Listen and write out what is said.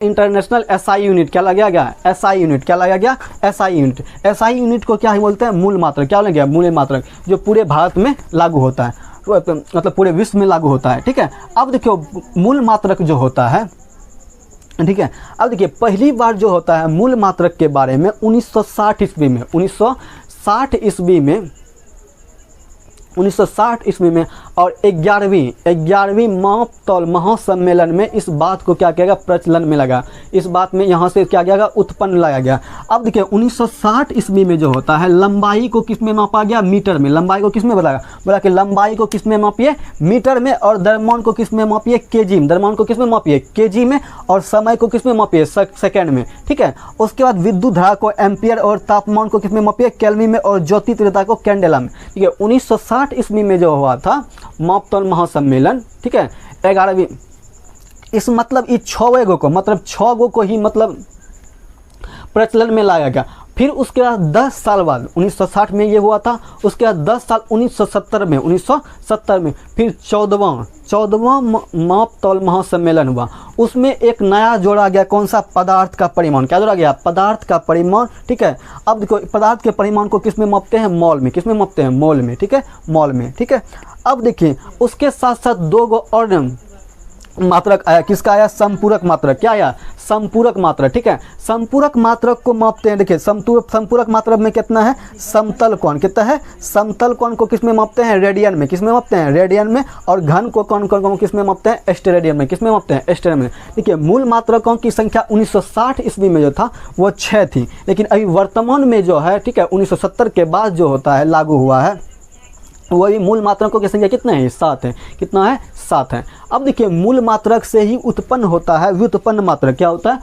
International SI unit क्या लगाया गया, एसआई यूनिट क्या लगाया गया, एसआई यूनिट। एसआई यूनिट को क्या ही बोलते हैं, मूल मात्रक। क्या लग गया, मूल मात्रक, जो पूरे भारत में लागू होता है, मतलब पूरे विश्व में लागू होता है। ठीक है, अब देखियो मूल मात्रक जो होता है, ठीक है, अब देखिए पहली बार जो होता है मूल मात्रक के बारे में 1960 ईस्वी में, 1960 ईस्वी में और 11वीं मापतौल महासम्मेलन में इस बात को क्या किया गया, प्रचलन में लगा। इस बात में यहाँ से क्या किया गया, उत्पन्न लाया गया। अब देखिए 1960 ईस्वी में जो होता है लंबाई को किस में मापा गया, मीटर में। लंबाई को किस में बोला कि लंबाई को किस में मापिए, मीटर में, और द्रव्यमान को किस में मापिए, केजी में। द्रव्यमान को किस में मापिए, केजी में, और समय को किस में मापिए, सेकेंड में। ठीक है, उसके बाद विद्युत धारा को एम्पियर और तापमान को किस में मापिए, केल्विन में, और ज्योति तीव्रता को कैंडेला में। ठीक है, 1960 ईस्वी में जो हुआ था मापतौल महासम्मेलन, ठीक है, 11वीं, इस मतलब इस 6 गो को, मतलब 6 गो को ही मतलब प्रचलन में लाया गया। फिर उसके बाद 10 साल बाद 1960 में ये हुआ था, उसके बाद 10 साल 1970 में फिर 14वां मापतौल महासम्मेलन हुआ। उसमें एक नया जोड़ा गया, कौन सा, पदार्थ का परिमाण। क्या जोड़ा गया, पदार्थ का परिमाण। ठीक है, अब देखो पदार्थ के परिमाण को किस में मापते हैं, मॉल में। किस में मापते हैं, मॉल में। ठीक है, मॉल में। ठीक है, अब देखिए उसके साथ साथ 2 गो और मात्रक आया। किसका आया, संपूरक मात्रक। क्या आया, संपूरक मात्रक। ठीक है, संपूरक मात्रक को मापते हैं। देखिए संपूरक मात्रक में कितना है, समतल कोण। कितना है, समतल कोण को किस में मापते हैं, रेडियन में। किस में मापते हैं, रेडियन में। और घन को कोण को किस में मापते हैं, स्टेरेडियन में। किस में मापते हैं, स्टेरेडियन में। देखिए मूल मात्रकों की संख्या 1960 ईस्वी में जो था वो 6 थी, लेकिन अभी वर्तमान में जो है, ठीक है, 1970 के बाद जो होता है लागू हुआ है, वही मूल मात्रकों की संख्या कितना है, 7 है। कितना है, 7 है। अब देखिए मूल मात्रक से ही उत्पन्न होता है व्युत्पन्न मात्रक। क्या होता है,